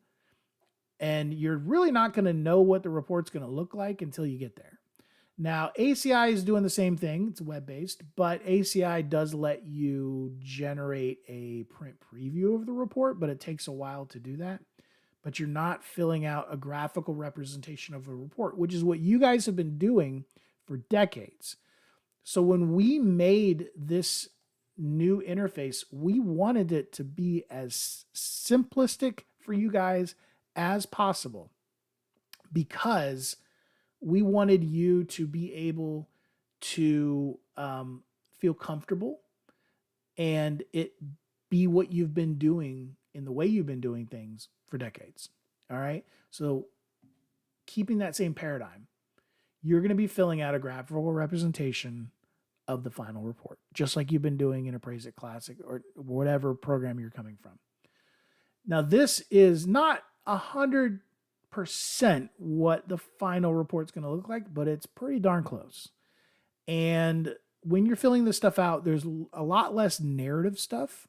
And you're really not going to know what the report's going to look like until you get there. Now, ACI is doing the same thing. It's web-based, but ACI does let you generate a print preview of the report, but it takes a while to do that. But you're not filling out a graphical representation of a report, which is what you guys have been doing for decades. So when we made this new interface, we wanted it to be as simplistic for you guys as possible, because we wanted you to be able to feel comfortable and it be what you've been doing in the way you've been doing things for decades. All right. So keeping that same paradigm, you're going to be filling out a graphical representation of the final report, just like you've been doing in Appraise-It Classic or whatever program you're coming from. Now, this is not 100% what the final report's going to look like, but it's pretty darn close. And when you're filling this stuff out, there's a lot less narrative stuff,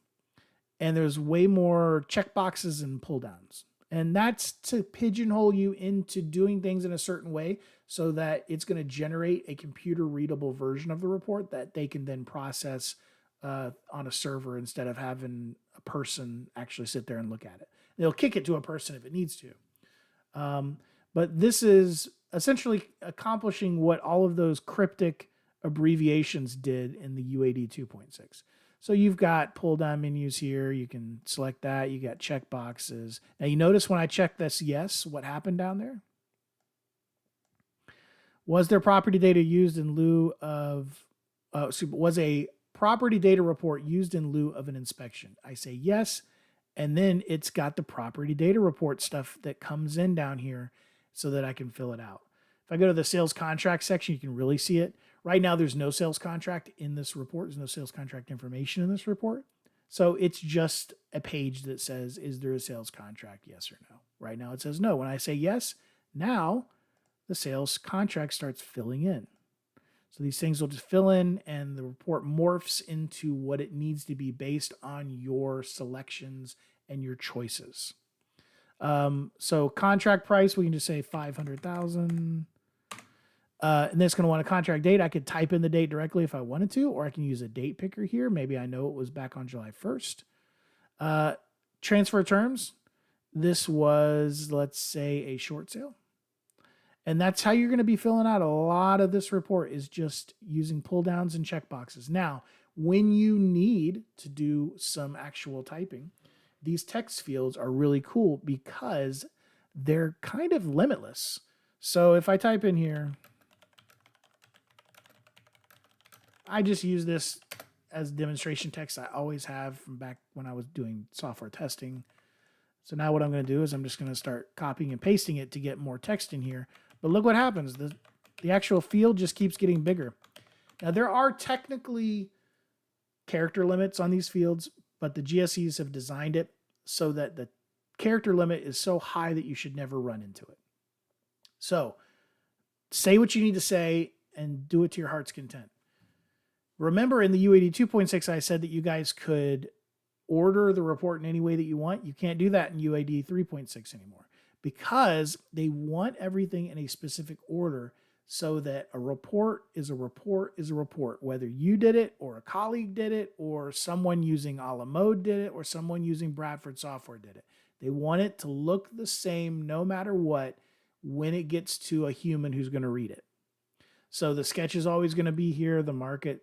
and there's way more checkboxes and pull downs. And that's to pigeonhole you into doing things in a certain way so that it's going to generate a computer readable version of the report that they can then process on a server instead of having a person actually sit there and look at it. They'll kick it to a person if it needs to. But this is essentially accomplishing what all of those cryptic abbreviations did in the UAD 2.6. So you've got pull down menus here. You can select that. You got check boxes. Now you notice when I check this yes, what happened down there? Was there property data used in lieu of, was a property data report used in lieu of an inspection? I say yes. And then it's got the property data report stuff that comes in down here so that I can fill it out. If I go to the sales contract section, you can really see it. Right now, there's no sales contract in this report. There's no sales contract information in this report. So it's just a page that says, is there a sales contract, yes or no? Right now it says no. When I say yes, now the sales contract starts filling in. So these things will just fill in and the report morphs into what it needs to be based on your selections and your choices. So contract price, we can just say 500,000. And then it's going to want a contract date. I could type in the date directly if I wanted to, or I can use a date picker here. Maybe I know it was back on July 1st. Transfer terms. This was, let's say, a short sale. And that's how you're going to be filling out a lot of this report, is just using pull downs and checkboxes. Now, when you need to do some actual typing, these text fields are really cool because they're kind of limitless. So if I type in here, I just use this as demonstration text. I always have from back when I was doing software testing. So now what I'm going to do is I'm just going to start copying and pasting it to get more text in here. But look what happens. The actual field just keeps getting bigger. Now, there are technically character limits on these fields, but the GSEs have designed it so that the character limit is so high that you should never run into it. So say what you need to say and do it to your heart's content. Remember, in the UAD 2.6, I said that you guys could order the report in any way that you want. You can't do that in UAD 3.6 anymore because they want everything in a specific order so that a report is a report is a report, whether you did it or a colleague did it or someone using a la mode did it or someone using Bradford software did it. They want it to look the same no matter what when it gets to a human who's going to read it. So the sketch is always going to be here. The market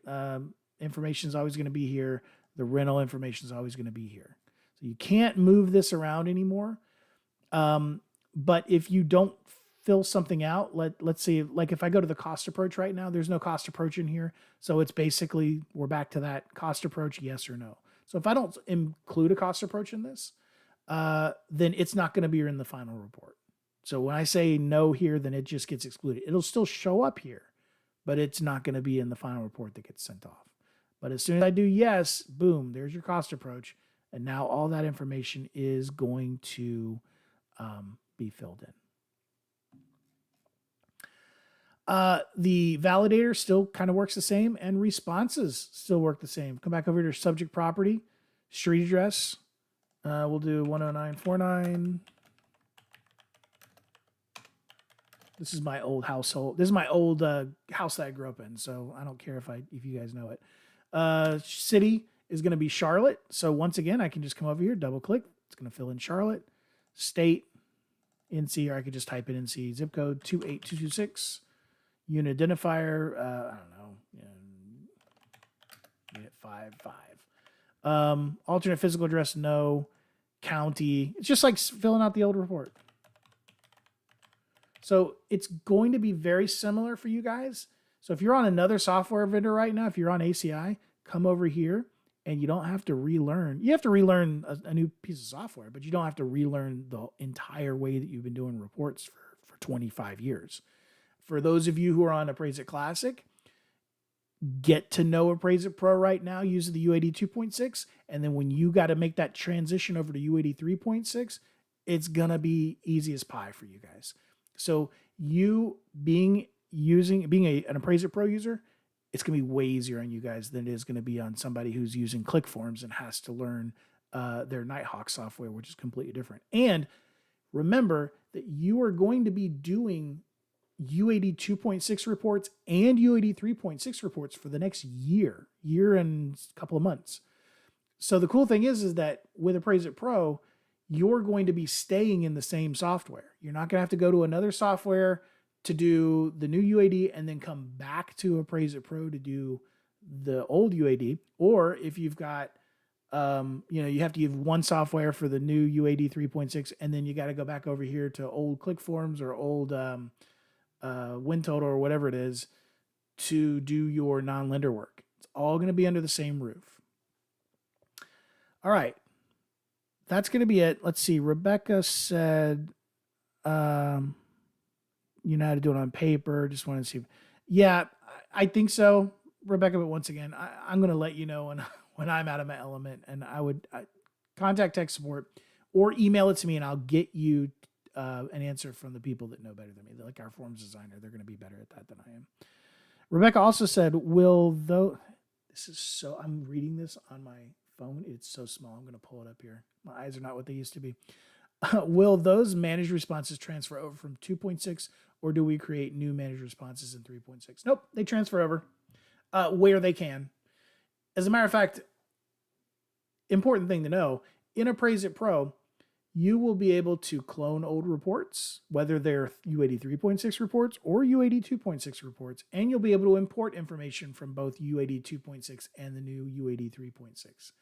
information is always going to be here. The rental information is always going to be here. So you can't move this around anymore. But if you don't fill something out, let's see, like if I go to the cost approach right now, there's no cost approach in here. So it's basically, we're back to that cost approach, yes or no. So if I don't include a cost approach in this, then it's not going to be in the final report. So when I say no here, then it just gets excluded. It'll still show up here, but it's not going to be in the final report that gets sent off. But as soon as I do yes, boom, there's your cost approach. And now all that information is going to be filled in. The validator still kind of works the same, and responses still work the same. Come back over to subject property, street address. We'll do 10949. This is my old household. This is my old house that I grew up in. So I don't care if you guys know it. City is going to be Charlotte. So once again, I can just come over here, double click. It's going to fill in Charlotte. State, NC, or I could just type in NC. Zip code 28226. Unit identifier, I don't know. Unit 55. Alternate physical address, no. County. It's just like filling out the old report. So it's going to be very similar for you guys. So if you're on another software vendor right now, if you're on ACI, come over here and you don't have to relearn. You have to relearn a new piece of software, but you don't have to relearn the entire way that you've been doing reports for 25 years. For those of you who are on Appraise-It Classic, get to know Appraise-It Pro right now using the UAD 2.6. And then when you got to make that transition over to UAD 3.6, it's going to be easy as pie for you guys. So you being an Appraise-It Pro user, it's going to be way easier on you guys than it is going to be on somebody who's using ClickForms and has to learn their Nighthawk software, which is completely different. And remember that you are going to be doing UAD 2.6 reports and UAD 3.6 reports for the next year and a couple of months. So the cool thing is that with Appraise-It Pro, you're going to be staying in the same software. You're not going to have to go to another software to do the new UAD and then come back to Appraise-It Pro to do the old UAD. Or if you've got, you have to use one software for the new UAD 3.6, and then you got to go back over here to old ClickForms or old WinTotal or whatever it is to do your non-lender work. It's all going to be under the same roof. All right. That's going to be it. Let's see. Rebecca said, you know how to do it on paper. Just wanted to see. Yeah, I think so, Rebecca. But once again, I'm going to let you know when I'm out of my element, and I would contact tech support or email it to me, and I'll get you an answer from the people that know better than me. They're like our forms designer. They're going to be better at that than I am. Rebecca also said, I'm reading this on my phone. It's so small. I'm going to pull it up here. My eyes are not what they used to be. Will those managed responses transfer over from 2.6, or do we create new managed responses in 3.6? Nope, they transfer over where they can. As a matter of fact, important thing to know, in Appraise-It Pro, you will be able to clone old reports, whether they're UAD 3.6 reports or UAD 2.6 reports, and you'll be able to import information from both UAD 2.6 and the new UAD 3.6.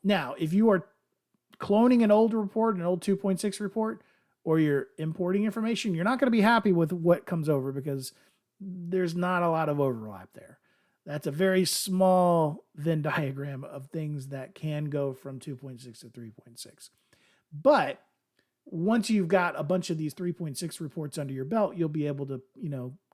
Now, if you are cloning an old report, an old 2.6 report, or you're importing information, you're not going to be happy with what comes over because there's not a lot of overlap there. That's a very small Venn diagram of things that can go from 2.6 to 3.6. But once you've got a bunch of these 3.6 reports under your belt, you'll be able to,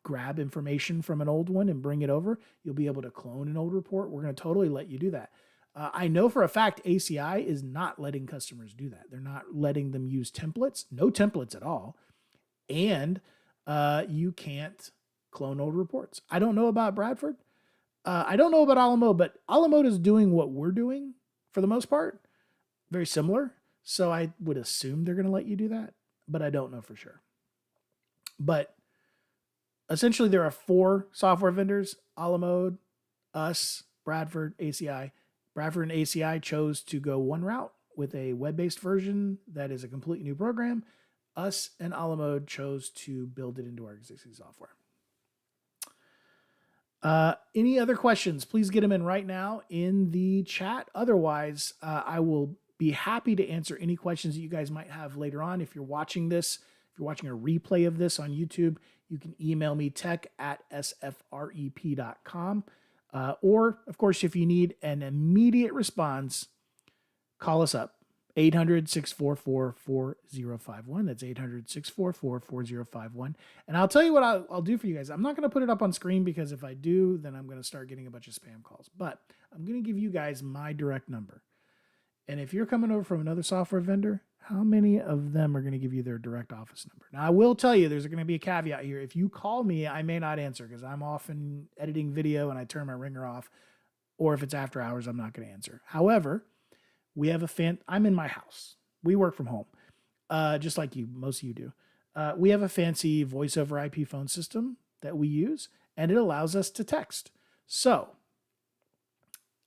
grab information from an old one and bring it over. You'll be able to clone an old report. We're going to totally let you do that. I know for a fact ACI is not letting customers do that. They're not letting them use templates, no templates at all. And you can't clone old reports. I don't know about Bradford. I don't know about Alamode, but Alamode is doing what we're doing for the most part. Very similar. So I would assume they're going to let you do that, but I don't know for sure. But essentially there are 4 software vendors: Alamode, us, Bradford, ACI. Bradford and ACI chose to go one route with a web-based version that is a completely new program. Us and Alamode chose to build it into our existing software. Any other questions? Please get them in right now in the chat. Otherwise, I will be happy to answer any questions that you guys might have later on. If you're watching this, if you're watching a replay of this on YouTube, you can email me tech@sfrep.com. Or, of course, if you need an immediate response, call us up, 800-644-4051. That's 800-644-4051. And I'll tell you what I'll do for you guys. I'm not going to put it up on screen because if I do, then I'm going to start getting a bunch of spam calls. But I'm going to give you guys my direct number. And if you're coming over from another software vendor, how many of them are going to give you their direct office number? Now, I will tell you, there's going to be a caveat here. If you call me, I may not answer because I'm often editing video and I turn my ringer off. Or if it's after hours, I'm not going to answer. However, we have I'm in my house. We work from home, just like most of you do. we have a fancy voice over IP phone system that we use, and it allows us to text. So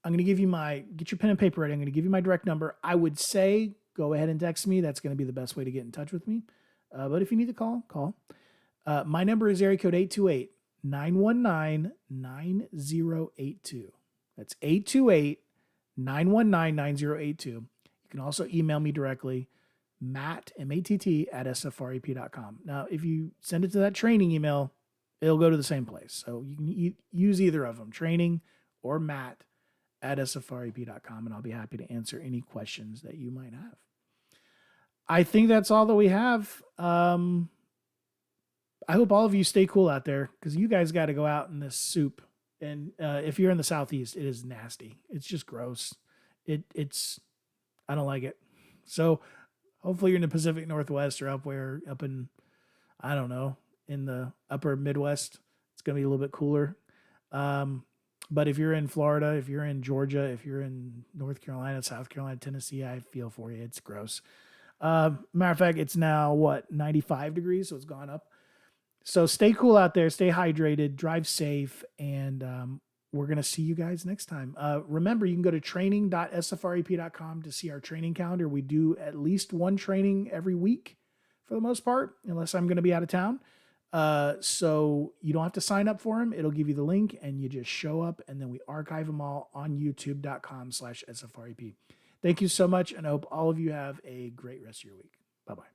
I'm going to give you get your pen and paper ready. I'm going to give you my direct number. I would say go ahead and text me. That's going to be the best way to get in touch with me. But if you need to call. My number is area code 828-919-9082. That's 828-919-9082. You can also email me directly, Matt, M-A-T-T, at SFREP.com. Now, if you send it to that training email, it'll go to the same place. So you can use either of them, training or Matt at SFREP.com, and I'll be happy to answer any questions that you might have. I think that's all that we have. I hope all of you stay cool out there, because you guys got to go out in this soup. And if you're in the Southeast, it is nasty. It's just gross. It's I don't like it. So hopefully you're in the Pacific Northwest or up in, I don't know, in the upper Midwest. It's going to be a little bit cooler. But if you're in Florida, if you're in Georgia, if you're in North Carolina, South Carolina, Tennessee, I feel for you. It's gross. Matter of fact, it's now 95 degrees. So it's gone up. So stay cool out there, stay hydrated, drive safe, and we're going to see you guys next time. Remember, you can go to training.sfrep.com to see our training calendar. We do at least one training every week for the most part, unless I'm going to be out of town. So you don't have to sign up for them. It'll give you the link and you just show up, and then we archive them all on youtube.com/SFREP. Thank you so much, and I hope all of you have a great rest of your week. Bye-bye.